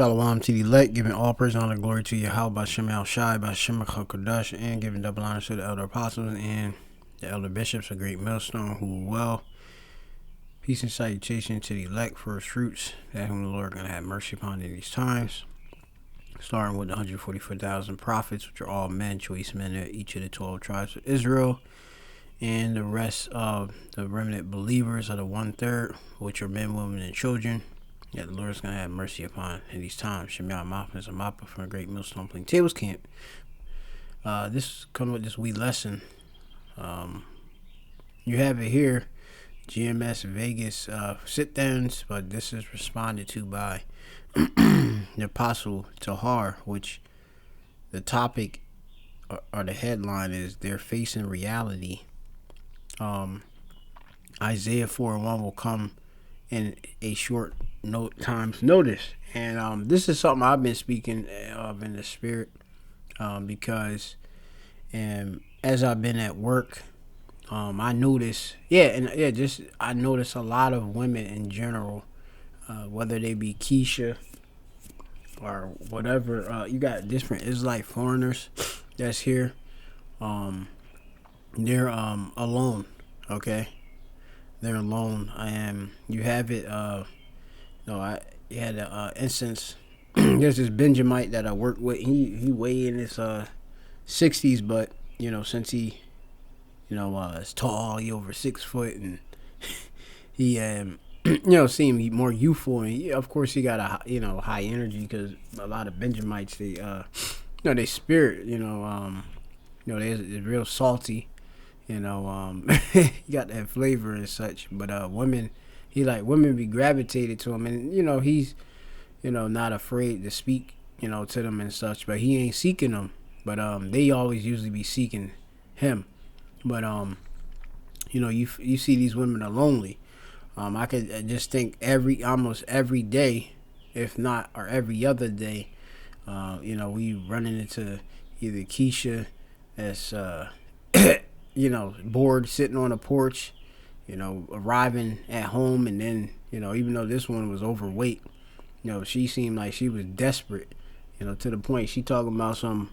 Shalom to the elect, giving all praise, honor, and glory to Yahweh by Shem Al Shai, by Shem HaKadosh, and giving double honor to the elder apostles and the elder bishops of Great Millstone who well. Peace and salutation to the elect, first fruits, that whom the Lord going to have mercy upon in these times. Starting with the 144,000 prophets, which are all men, choice men of each of the 12 tribes of Israel, and the rest of the remnant believers of the 1/3, which are men, women, and children. Yeah, the Lord is going to have mercy upon in these times. Shemyah Mappa is a Mappa from the Great Millstone Plaintables Camp. This comes with this wee lesson. You have it here, GMS Vegas sit-downs, but this is responded to by the Apostle Tahar, which the topic or the headline is "They're Facing Reality." Isaiah 4:1 will come in a short time's notice, and this is something I've been speaking of in the spirit, because as I've been at work, I notice I notice a lot of women in general, whether they be Keisha or whatever. You got different Israelite foreigners that's here. They're alone. Okay, they're alone. You have it. You had an instance. There's this Benjamite that I work with. He weighed in his 60s, but since he is tall, he over 6 foot, and he seemed more youthful, and of course he got a high energy, because a lot of Benjamites, they spirit, they're real salty, you got that flavor and such. But women, women be gravitated to him, and he's not afraid to speak to them and such, but he ain't seeking them. But they always usually be seeking him. But you see these women are lonely. I could just think almost every day, if not or every other day, we running into either Keisha that's bored sitting on a porch, arriving at home, and then even though this one was overweight, she seemed like she was desperate, to the point she talking about some.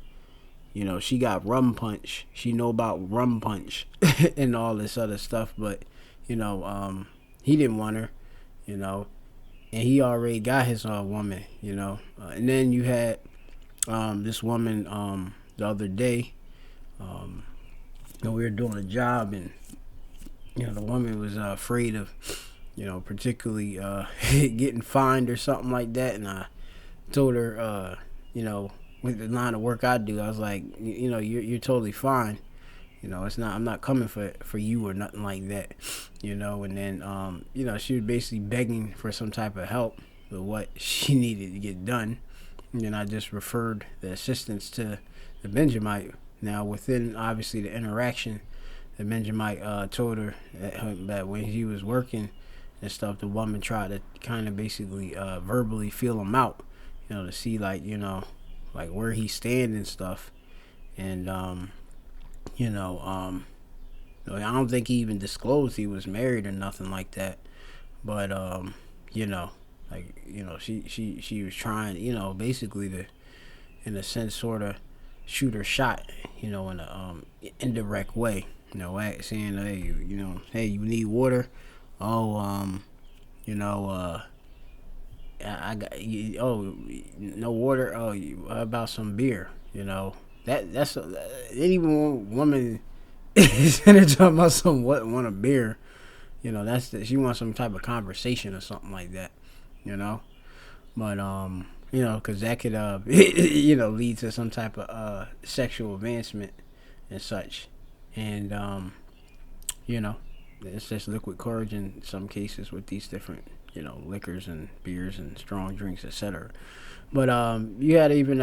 She got rum punch. She know about rum punch and all this other stuff. But, he didn't want her, and he already got his woman, and then you had this woman the other day. We were doing a job, and, the woman was afraid of, particularly getting fined or something like that. And I told her, with the line of work I do, I was like, you're totally fine. It's not. I'm not coming for you or nothing like that. And then she was basically begging for some type of help with what she needed to get done. And then I just referred the assistance to the Benjamite. Now, within obviously the interaction, the Benjamite told her that when he was working and stuff, the woman tried to kind of basically verbally feel him out, to see like where he stand and stuff. And I don't think he even disclosed he was married or nothing like that. But she was trying, basically to, in a sense, sort of shoot her shot, in a indirect way, saying, hey, you need water? Oh, I got you. Oh, no water. Oh, how about some beer? That's even one woman is talking about some want a beer. She wants some type of conversation or something like that. But because that could lead to some type of sexual advancement and such, and it's just liquid courage in some cases with these different liquors and beers and strong drinks, etc. But you had even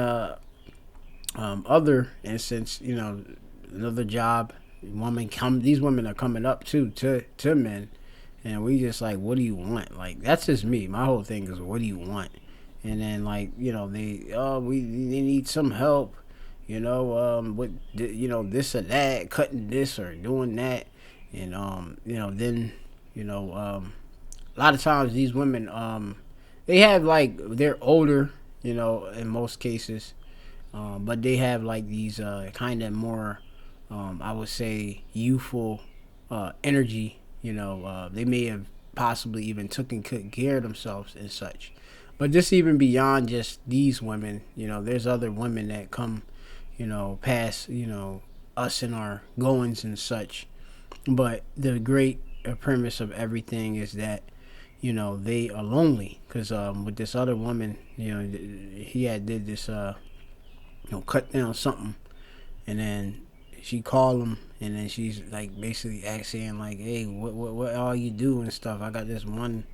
other instance, another job, these women are coming up too to men, and we just like, what do you want? Like, that's just me. My whole thing is, what do you want? And then they need some help, with this or that, cutting this or doing that, and then a lot of times these women, they have they're older, in most cases. But they have like these kind of more, I would say, youthful energy. They may have possibly even taken good care of themselves and such. But just even beyond just these women, there's other women that come, past, us and our goings and such. But the great premise of everything is that they are lonely because with this other woman, he had did this cut down something, and then she called him, and then she's like basically asking like, hey, what all you do and stuff. I got this one,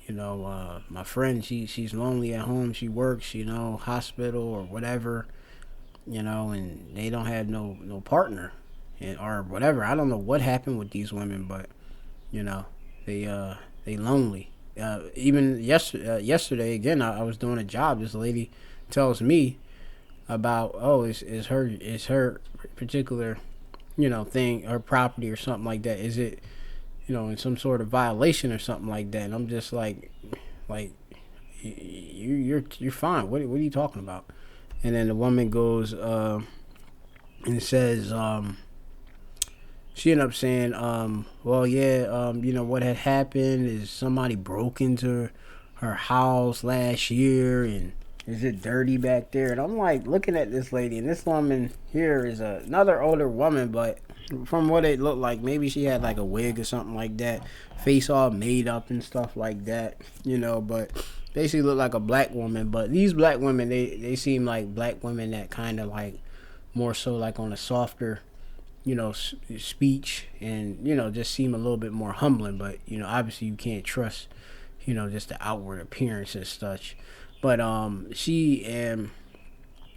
my friend, she's lonely at home, she works, hospital or whatever, and they don't have no partner, and or whatever. I don't know what happened with these women, but you know they lonely. Even yesterday again, I was doing a job. This lady tells me about, oh, is her particular thing, her property or something like that, is it in some sort of violation or something like that. And I'm just like you're fine. What are you talking about? And then the woman goes and says, she ended up saying, well, yeah, what had happened is somebody broke into her house last year, and is it dirty back there? And I'm like looking at this lady, and this woman here is another older woman, but from what it looked like, maybe she had like a wig or something like that, face all made up and stuff like that, but basically looked like a black woman. But these black women, they seem like black women that kind of like more so like on a softer speech, and just seem a little bit more humbling. But obviously you can't trust just the outward appearance and such. But she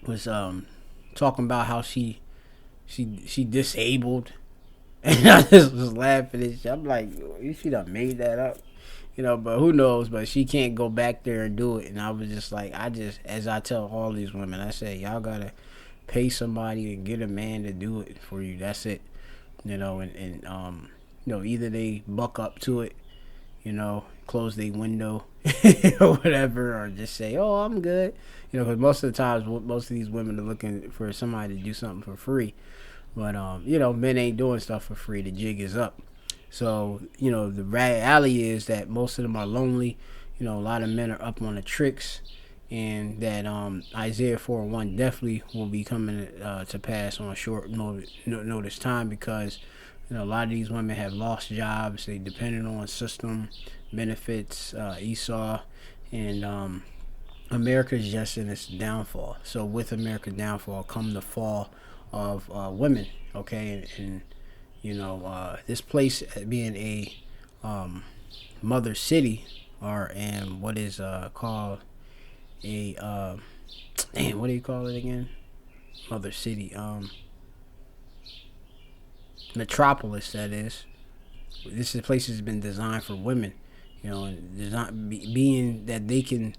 was talking about how she disabled, and I just was laughing and shit. I'm like, she done made that up, but who knows? But she can't go back there and do it. And I was just like, as I tell all these women, I say, y'all gotta pay somebody and get a man to do it for you. That's it. And either they buck up to it, close their window or whatever, or just say, oh, I'm good. Because most of the times, most of these women are looking for somebody to do something for free. But, men ain't doing stuff for free. The jig is up. So, the reality is that most of them are lonely. A lot of men are up on the tricks. And that Isaiah 4:1 definitely will be coming to pass on a short notice time, because a lot of these women have lost jobs. They depended on system benefits, Esau, and America's just in its downfall. So with America's downfall come the fall of women. Okay, and this place being a mother city, or and what is called a what do you call it again? Mother city, metropolis. That is. This is place has been designed for women, and being that they can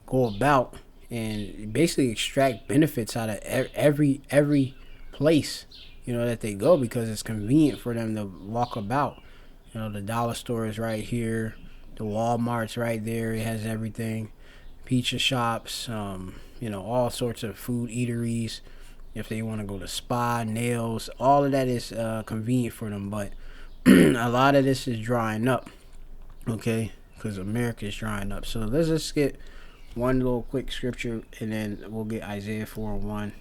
go about and basically extract benefits out of every place, that they go, because it's convenient for them to walk about. The dollar store is right here, the Walmart's right there. It has everything. Pizza shops, all sorts of food eateries. If they want to go to spa, nails, all of that is convenient for them. But a lot of this is drying up, okay? Because America is drying up. So let's just get one little quick scripture, and then we'll get Isaiah 4:1.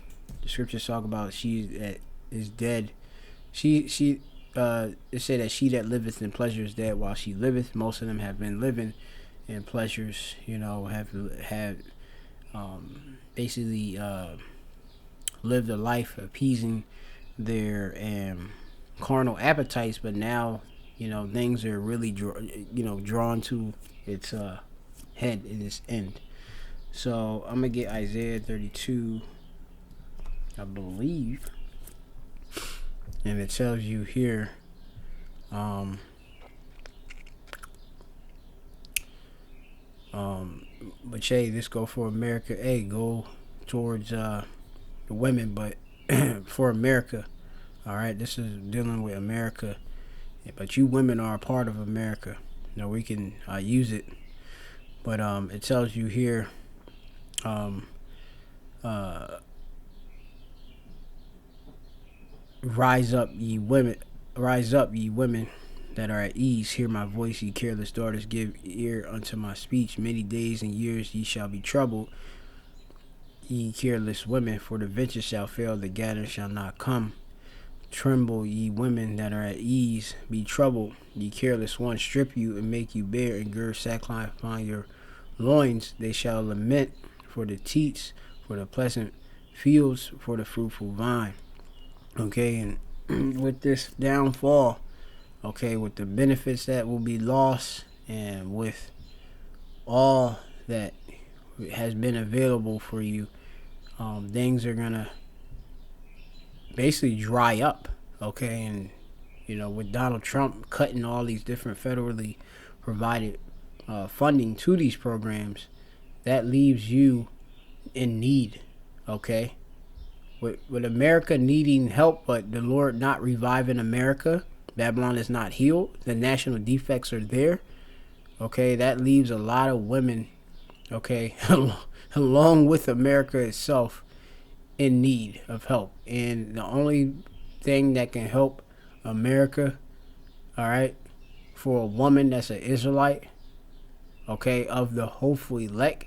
The scriptures talk about she that is dead. It said that she that liveth in pleasure is dead while she liveth. Most of them have been living and pleasures, have had basically lived a life appeasing their carnal appetites, but now things are really drawn to its head in its end. So I'm gonna get Isaiah 32, I believe, and it tells you here. But hey, this go for America. Hey, go towards the women, but for America. All right, this is dealing with America, but you women are a part of America. We can use it, but it tells you here. um, rise up, ye women, rise up, ye women that are at ease. Hear my voice, ye careless daughters. Give ear unto my speech. Many days and years ye shall be troubled, ye careless women. For the venture shall fail, the gather shall not come. Tremble, ye women that are at ease. Be troubled, ye careless ones. Strip you and make you bare, and gird sackcloth upon your loins. They shall lament for the teats, for the pleasant fields, for the fruitful vine. Okay, and with this downfall, okay, with the benefits that will be lost, and with all that has been available for you, things are gonna basically dry up. Okay, and with Donald Trump cutting all these different federally provided funding to these programs, that leaves you in need. Okay, with America needing help, but the Lord not reviving America, Babylon is not healed. The national defects are there. Okay, that leaves a lot of women, okay, along with America itself, in need of help. And the only thing that can help America, all right, for a woman that's an Israelite, okay, of the hopeful elect,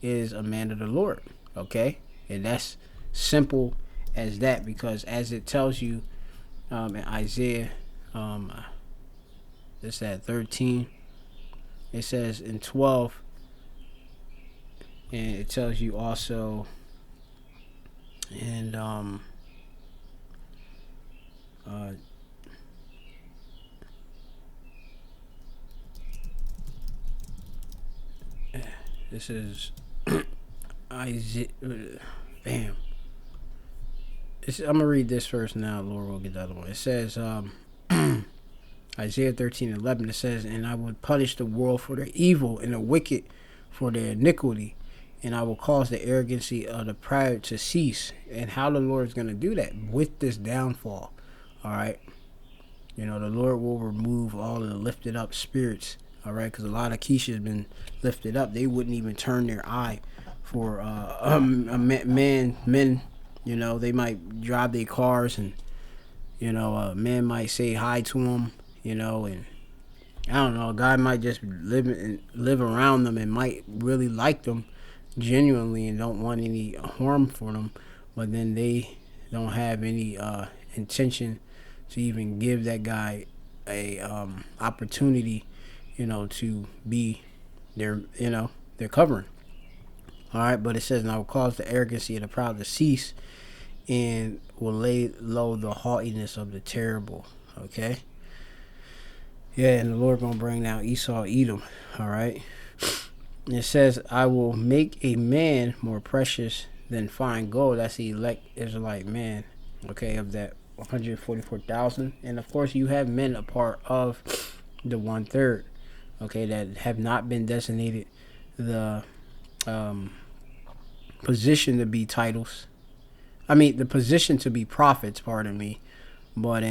is a man of the Lord. Okay, and that's simple as that, because as it tells you in Isaiah, it's at 13. It says in 12, and it tells you also, and this is Isaiah. Bam. I'm gonna read this first. Now, Lord will get the other one. It says, Isaiah 13:11. It says, "And I will punish the world for their evil, and the wicked for their iniquity, and I will cause the arrogancy of the proud to cease." And how the Lord is gonna do that with this downfall? All right. The Lord will remove all of the lifted up spirits. All right, because a lot of Keisha has been lifted up. They wouldn't even turn their eye for men. They might drive their cars, and a man might say hi to them. And I don't know, a guy might just live around them and might really like them genuinely and don't want any harm for them, but then they don't have any intention to even give that guy a opportunity, to be their covering. All right, but it says, "And I will cause the arrogancy of the proud to cease, and will lay low the haughtiness of the terrible." Okay. Yeah, and the Lord gonna bring down Esau, Edom. All right. And it says, "I will make a man more precious than fine gold." That's the elect Israelite man. Okay, of that 144,000, and of course you have men a part of the 1/3. Okay, that have not been designated the position to be titles. I mean, the position to be prophets. Pardon me, but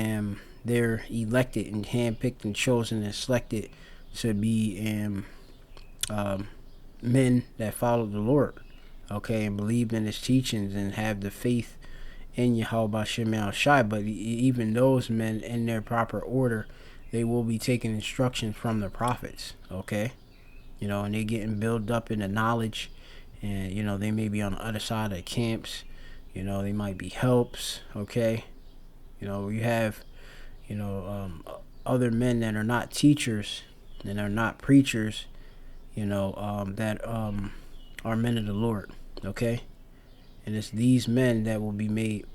they're elected and handpicked and chosen and selected to be men that follow the Lord, okay, and believe in his teachings and have the faith in Yahweh Shemel Shai. But even those men, in their proper order, they will be taking instruction from the prophets, okay, and they're getting built up in the knowledge, and they may be on the other side of the camps, they might be helps, okay. You have other men that are not teachers and are not preachers, that are men of the Lord, okay. And it's these men that will be made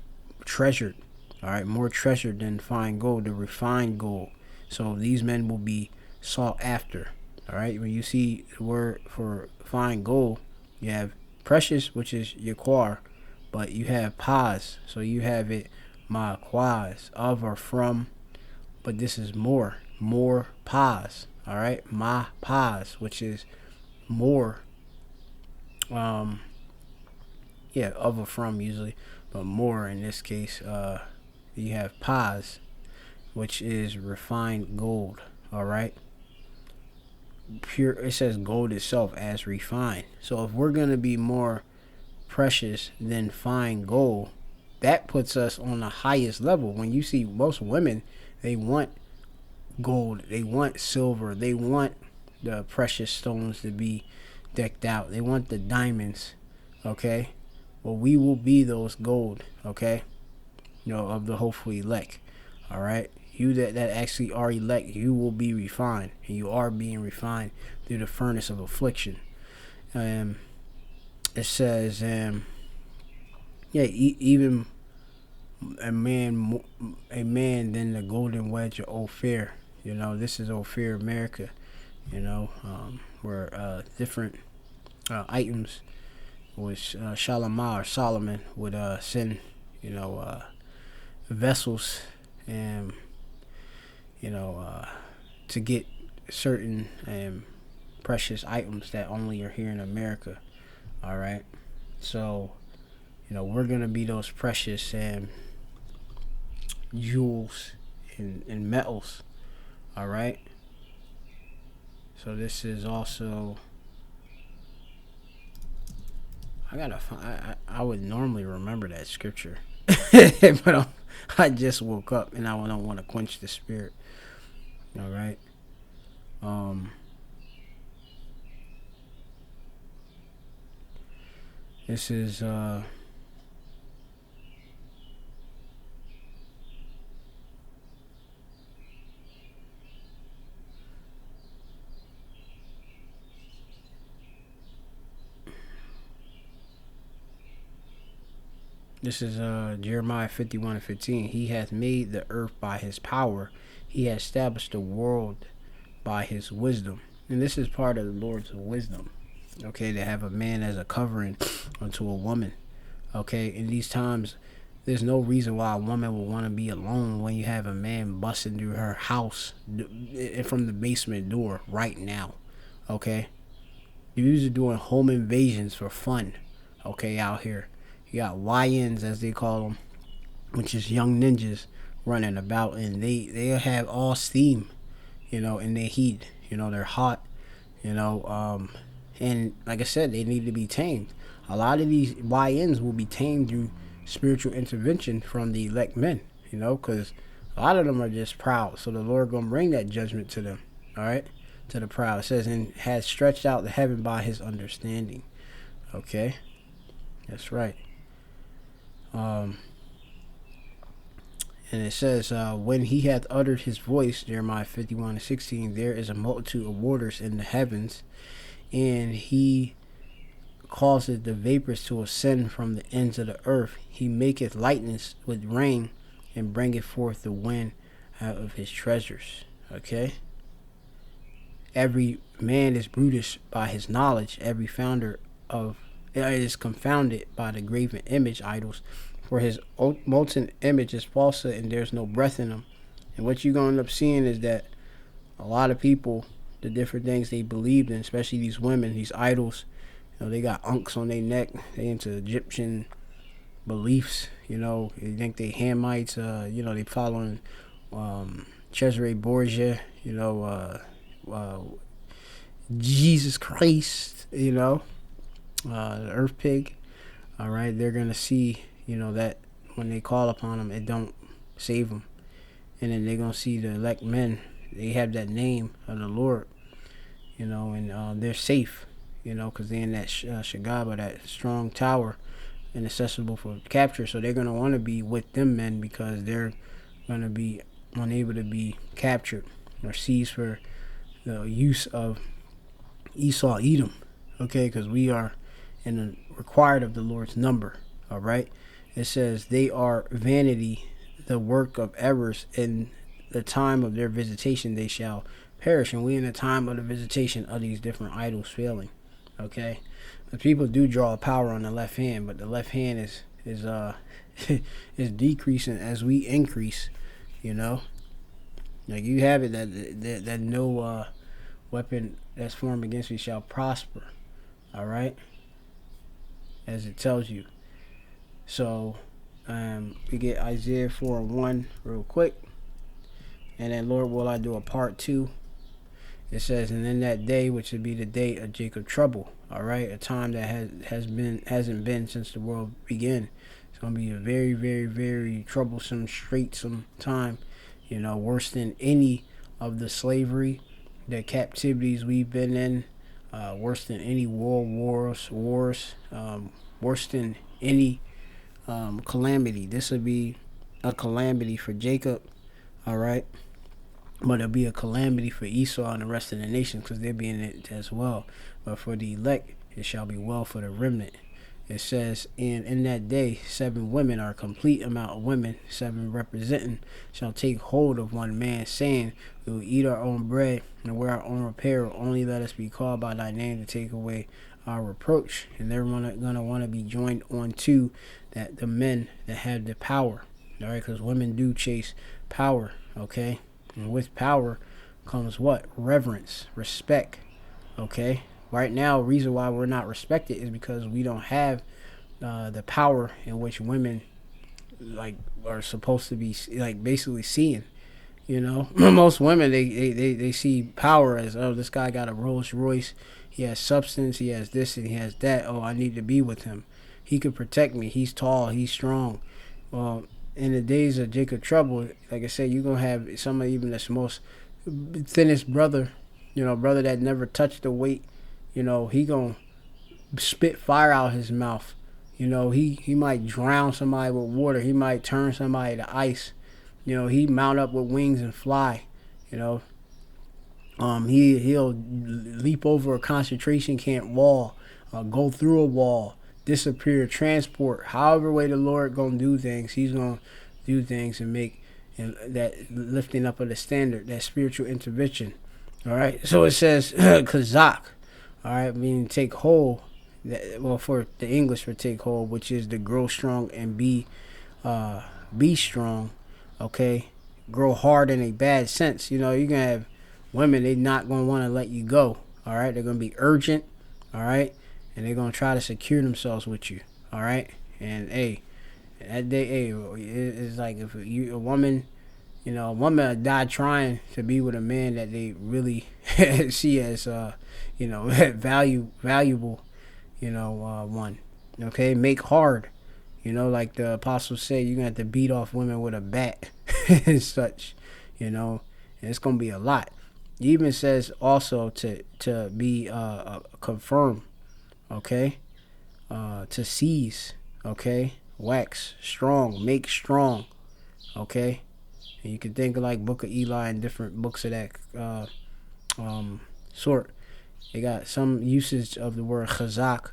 treasured, all right, more treasured than fine gold, the refined gold. So these men will be sought after, all right. When you see the word for fine gold, you have precious, which is yaquar, but you have paz, so you have it maqaz, of or from, but this is more paz, all right, ma paz, which is more, of or from usually, but more in this case. You have paz, which is refined gold, all right. Pure, it says gold itself as refined. So if we're going to be more precious than fine gold. That puts us on the highest level. When you see most women, they want gold, they want silver, they want the precious stones to be decked out, they want the diamonds. Okay, well, we will be those gold. Okay, of the hopeful elect. All right, you that actually are elect, you will be refined, and you are being refined through the furnace of affliction. It says, even a man than the golden wedge of Ophir. This is Ophir, America. Where different items which Solomon would send, vessels, and to get certain precious items that only are here in America. All right, so we're gonna be those precious jewels and metals. All right. So this is also, I would normally remember that scripture, but I just woke up and I don't want to quench the spirit. All right. This is Jeremiah 51:15. He hath made the earth by his power. He has established the world by his wisdom. And this is part of the Lord's wisdom. Okay, to have a man as a covering unto a woman. Okay, in these times, there's no reason why a woman would want to be alone when you have a man busting through her house from the basement door right now. Okay, dudes are doing home invasions for fun. Okay, out here. You got YNs, as they call them, which is young ninjas running about, and they have all steam, in their heat. They're hot, and like I said, they need to be tamed. A lot of these YNs will be tamed through spiritual intervention from the elect men, because a lot of them are just proud. So the Lord gonna bring that judgment to them, all right, to the proud. It says, and has stretched out the heaven by his understanding. Okay, that's right. And it says, when he hath uttered his voice, Jeremiah 51:16, there is a multitude of waters in the heavens, and he causeth the vapors to ascend from the ends of the earth. He maketh lightness with rain, and bringeth forth the wind out of his treasures. Okay? Every man is brutish by his knowledge. Every founder of it is confounded by the graven image idols, for his molten image is falsehood, and there's no breath in them. And what you're going to end up seeing is that a lot of people, the different things they believed in, especially these women, these idols, they got unks on their neck. They into Egyptian beliefs. They think they Hamites. They following Cesare Borgia. Jesus Christ. The Earth Pig. All right, they're gonna see, that when they call upon them, it don't save them, and then they're gonna see the elect men. They have that name of the Lord, and they're safe, because they're in that Shagaba, that strong tower, inaccessible for capture. So they're gonna want to be with them men, because they're gonna be unable to be captured or seized for the use of Esau, Edom. Okay, because we are in the required of the Lord's number. All right, it says they are vanity, the work of errors. In the time of their visitation they shall perish. And we in the time of the visitation of these different idols failing. Okay, the people do draw power on the left hand, but the left hand is is decreasing as we increase. Like you have it that no weapon that's formed against you shall prosper. All right, as it tells you. So we get Isaiah 4:1 real quick, and then Lord will I do a part 2. It says, and in that day, which would be the day of Jacob trouble. All right, a time that hasn't been since the world began. It's gonna be a very, very, very troublesome, straitsome time. Worse than any of the slavery, the captivities we've been in. Worse than any wars. Worse than any calamity. This would be a calamity for Jacob. All right, but it'll be a calamity for Esau and the rest of the nations because they'll be in it as well. But for the elect, it shall be well for the remnant. It says, and in that day, 7 women, or a complete amount of women, 7 representing, shall take hold of one man, saying, we will eat our own bread and wear our own apparel. Only let us be called by thy name to take away our reproach. And they're gonna want to be joined on to that the men that have the power. All right, because women do chase power. Okay, and with power comes what? Reverence, respect. Okay. Right now, the reason why we're not respected is because we don't have the power in which women like are supposed to be like basically seeing. Most women they see power as, oh, this guy got a Rolls Royce, he has substance, he has this and he has that. Oh, I need to be with him. He could protect me. He's tall. He's strong. Well, in the days of Jacob trouble, like I said, you're gonna have some of even the most thinnest brother, brother that never touched the weight. He gonna spit fire out his mouth. He might drown somebody with water. He might turn somebody to ice. He mount up with wings and fly. He'll leap over a concentration camp wall, go through a wall, disappear, transport. However way the Lord gonna do things, he's gonna do things and make and that lifting up of the standard, that spiritual intervention. All right. So it says kazak. All right, meaning take hold. Well, for the English for take hold, which is to grow strong and be strong. Okay, grow hard in a bad sense. You're gonna have women, they not gonna want to let you go. All right, they're gonna be urgent. All right, and they're gonna try to secure themselves with you. All right, and that day, it's like if you a woman died trying to be with a man that they really see as valuable, one. Okay, make hard. Like the apostles say, you're gonna have to beat off women with a bat and such. And it's gonna be a lot. It even says also to be confirm. Okay, to seize. Okay, wax strong, make strong. Okay. And you can think of like Book of Eli and different books of that sort. They got some usage of the word chazak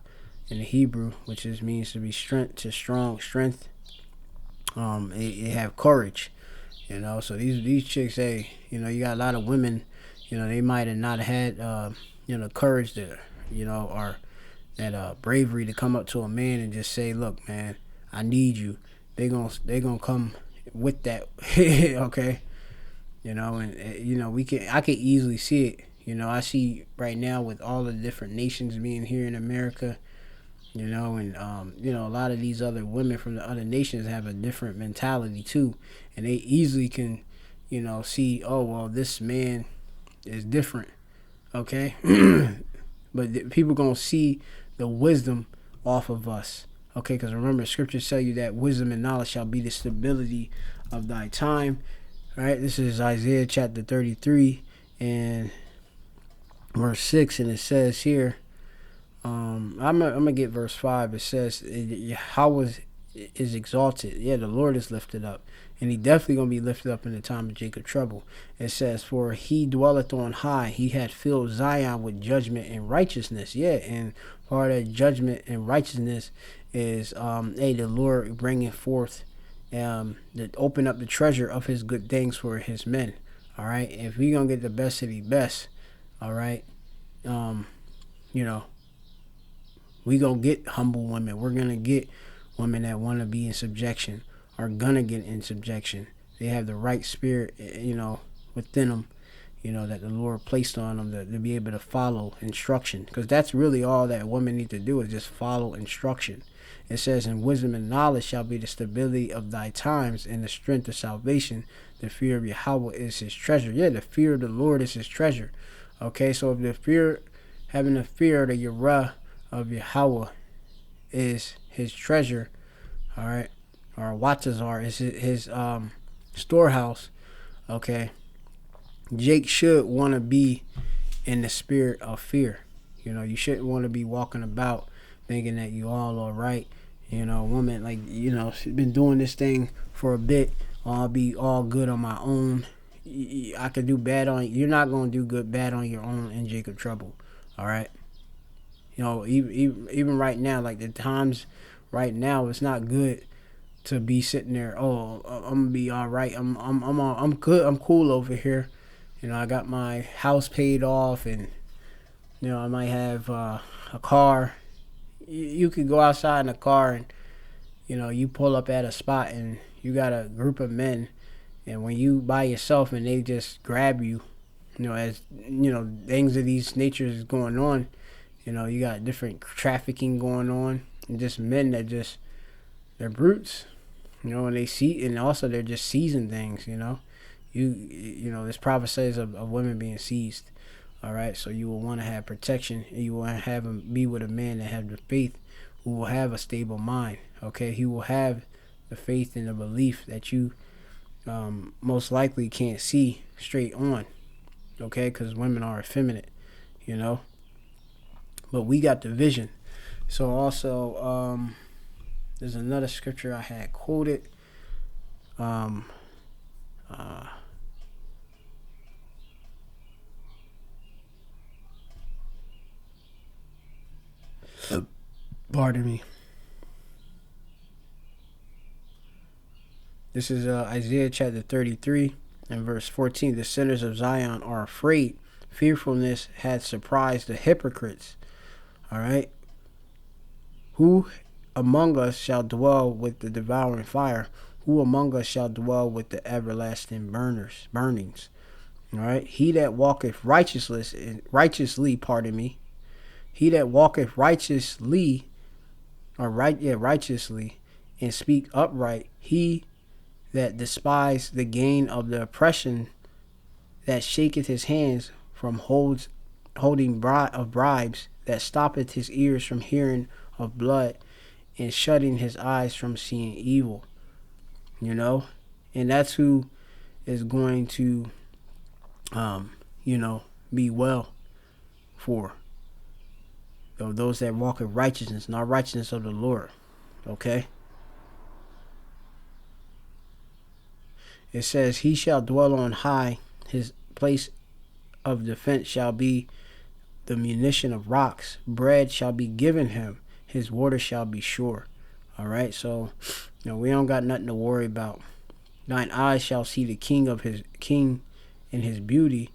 in the Hebrew, which means to be strength. They have courage, So these chicks, you got a lot of women, they might have not had, courage to, or that bravery to come up to a man and just say, look, man, I need you. They gonna come with that. Okay, and I can easily see it. I see right now with all the different nations being here in America, and a lot of these other women from the other nations have a different mentality too, and they easily can see, oh well, this man is different. Okay. But people gonna see the wisdom off of us. Okay, because remember, scriptures tell you that wisdom and knowledge shall be the stability of thy time. All right, this is Isaiah chapter 33 and verse 6, and it says here, I'm gonna get verse 5. It says, Yahweh is exalted. Yeah, the Lord is lifted up, and he definitely gonna be lifted up in the time of Jacob trouble. It says, for he dwelleth on high. He had filled Zion with judgment and righteousness. Yeah, and part of judgment and righteousness is the Lord bringing forth to open up the treasure of his good things for his men. All right, if we gonna get the best of the best, all right, we gonna get humble women. We're gonna get women that want to be in subjection, are gonna get in subjection. They have the right spirit, within them, that the Lord placed on them to be able to follow instruction. Because that's really all that women need to do, is just follow instruction. It says, and wisdom and knowledge shall be the stability of thy times, and the strength of salvation. The fear of Yahweh is his treasure. Yeah, the fear of the Lord is his treasure. Okay, so if having the fear of the Yireh of Yahweh is his treasure. All right, or Watazar is his storehouse. Okay, Jake should want to be in the spirit of fear. You shouldn't want to be walking about thinking that you all right. Woman, like, she's been doing this thing for a bit. I'll be all good on my own. I could do bad on you're not gonna do bad on your own in Jacob trouble. All right. Even right now, like the times right now, it's not good to be sitting there. Oh, I'm gonna be all right. I'm good. I'm cool over here. I got my house paid off, and I might have a car. You could go outside in a car, and you pull up at a spot, and you got a group of men, and when you by yourself, and they just grab you, as things of these natures is going on. You got different trafficking going on, and just men that they're brutes. And they see, and also they're just seizing things. This prophet says of women being seized. All right, so you will want to have protection, and you want to have him be with a man that have the faith, who will have a stable mind. Okay, he will have the faith and the belief that you most likely can't see straight on. Okay, because women are effeminate, but we got the vision. So also, there's another scripture I had quoted. Pardon me. This is Isaiah chapter 33 and verse 14. The sinners of Zion are afraid. Fearfulness had surprised the hypocrites. All right. Who among us shall dwell with the devouring fire? Who among us shall dwell with the everlasting burnings? All right. He that walketh righteously, pardon me. He that walketh righteously, righteously, and speak upright, he that despise the gain of the oppression, that shaketh his hands from holding of bribes, that stoppeth his ears from hearing of blood, and shutting his eyes from seeing evil. And that's who is going to, be well for. Those that walk in righteousness, not righteousness of the Lord. Okay? It says, he shall dwell on high. His place of defense shall be the munition of rocks. Bread shall be given him. His water shall be sure. All right? So, we don't got nothing to worry about. Thine eyes shall see the king in his beauty.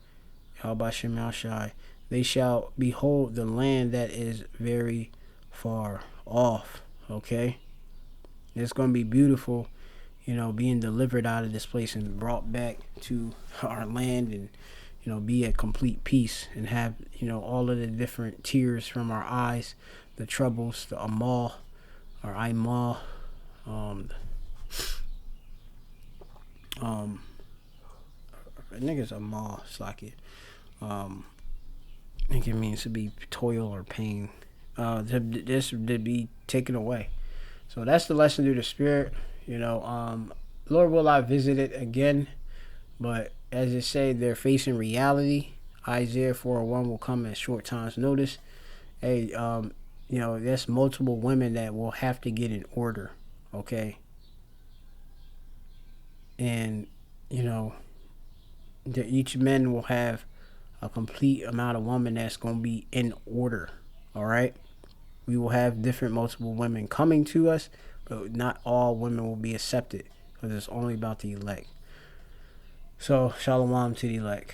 Habashim Shai. They shall behold the land that is very far off. Okay? It's going to be beautiful, being delivered out of this place and brought back to our land, and, be at complete peace, and have, all of the different tears from our eyes, the troubles, the amal, or imal, niggas amal, slaki. I think it means to be toil or pain. This to be taken away. So that's the lesson through the Spirit. Lord will I visit it again, but as it say, they're facing reality. Isaiah 4:1 will come at short time's notice. Hey, there's multiple women that will have to get in order. Okay, and each man will have a complete amount of women that's going to be in order. All right, we will have different multiple women coming to us, but not all women will be accepted, because it's only about the elect. So shalom to the elect.